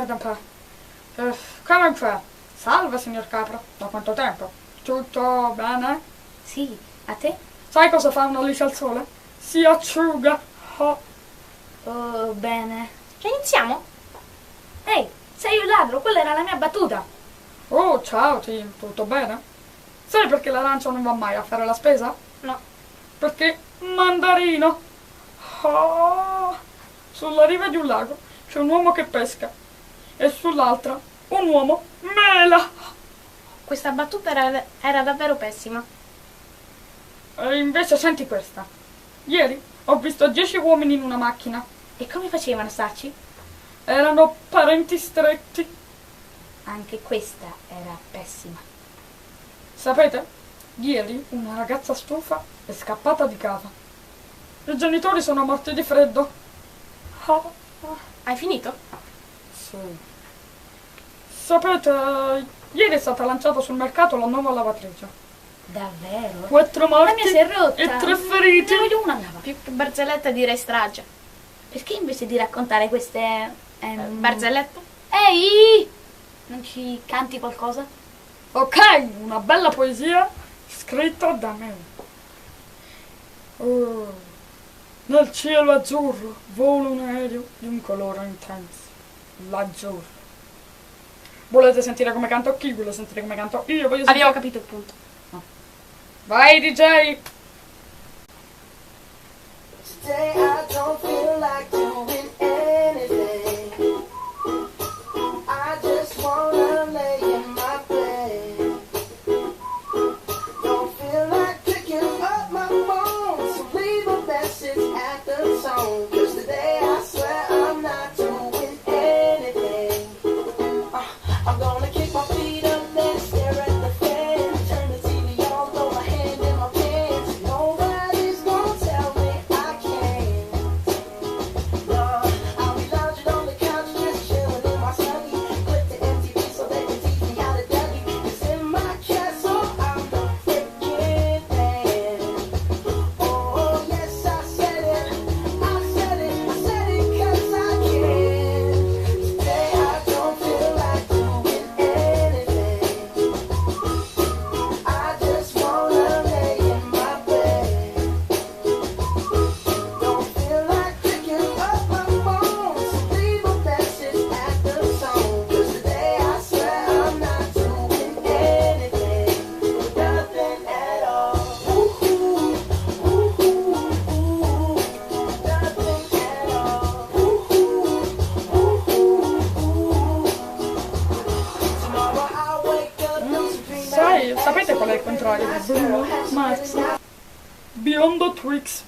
guarda un po'. Comunque, salve signor Capra, da quanto tempo? Tutto bene? Sì, a te? Sai cosa fa una luce al sole? Si asciuga. Oh. Oh, bene. Che iniziamo? Ehi, sei un ladro, quella era la mia battuta. Oh, ciao Tim, tutto bene? Sai perché l'arancia non va mai a fare la spesa? No. Perché mandarino. Oh. Sulla riva di un lago c'è un uomo che pesca e sull'altra un uomo mela. Questa battuta era davvero pessima. E invece senti questa. Ieri ho visto 10 uomini in una macchina. E come facevano a starci? Erano parenti stretti. Anche questa era pessima. Sapete? Ieri una ragazza stufa è scappata di casa. I genitori sono morti di freddo. Oh. Hai finito? Sì. Sapete, ieri è stata lanciata sul mercato la nuova lavatrice. Davvero? 4 La morti mia si è rotta. e 3 feriti. Ne voglio una nuova. Più che barzelletta direi strage. Perché invece di raccontare queste... barzellette? Ehi! Non ci canti qualcosa? Ok, una bella poesia scritta da me. Oh, nel cielo azzurro vola un aereo di un colore intenso, l'azzurro. Volete sentire come canto chi? Volete sentire come canto io? Voglio sentire... Abbiamo capito il punto. No. Vai DJ! Today I don't feel like doing anything. I just wanna lay in my bed. Don't feel like picking up my phone, so leave a message at the tone. 'Cause today I swear I'm not doing anything. I'm gonna kick my feet up and stare at the fan. Turn the TV on, throw my hand in my pants. Nobody's gonna tell me I can't. No, I'll be lounging on the couch, just chilling in my snuggie. Click the MTV so they can teach me how to Dougie. 'Cause in my castle I'm the freaking man. Oh yes, I said it, I said it, I said it 'cause I can. Today I don't feel like doing anything. I just wanna lay in my bed. Don't feel like picking up my phone, so leave a message at the tone. 'Cause today I swear I'm not doing anything, nothing at all. Ooh, ooh, ooh, ooh, nothing at all. Ooh, ooh, ooh. Tomorrow I'll wake up, no dream. Sapete qual è il contrario di Bruno Mars? Biondo Twix.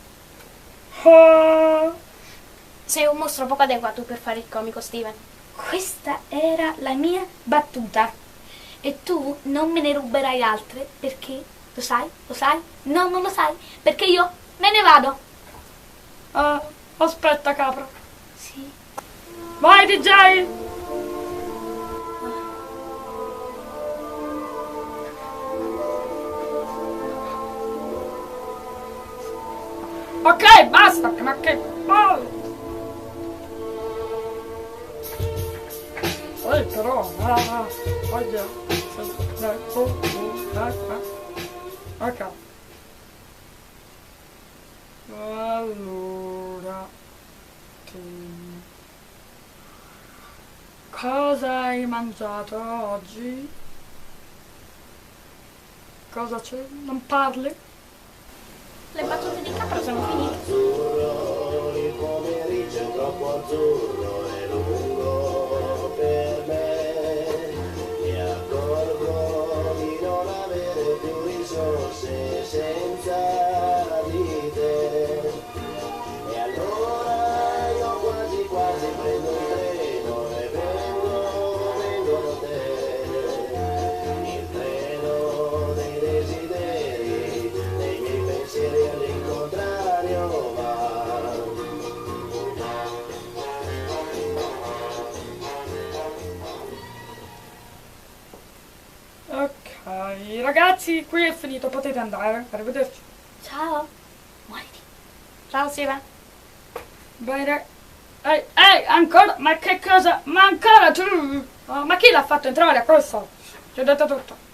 Ah. Sei un mostro poco adeguato per fare il comico, Steven. Questa era la mia battuta. E tu non me ne ruberai altre perché, lo sai? Lo sai? No, non lo sai, perché io me ne vado. Ah, aspetta capra. Sì. Vai DJ! Ok, basta, ma che palle! Però, voglio... Ok. Allora... Cosa hai mangiato oggi? Cosa c'è? Non parli? Le battute di capra sono finite. Azzurro, il pomeriggio è troppo azzurro e lungo per me. Mi accorgo di non avere più risorse senza di te. E allora io quasi quasi prendo il treno e vengo da te. Il treno dei desideri, dei miei pensieri all'incontrario va. Ok, ragazzi, qui è finito, potete andare. Arrivederci. Ciao. Muoviti. Ciao, Steven. Bene. Ehi, ancora? Ma che cosa? Ma ancora tu? Oh, ma chi l'ha fatto entrare a questo? Ti ho detto tutto.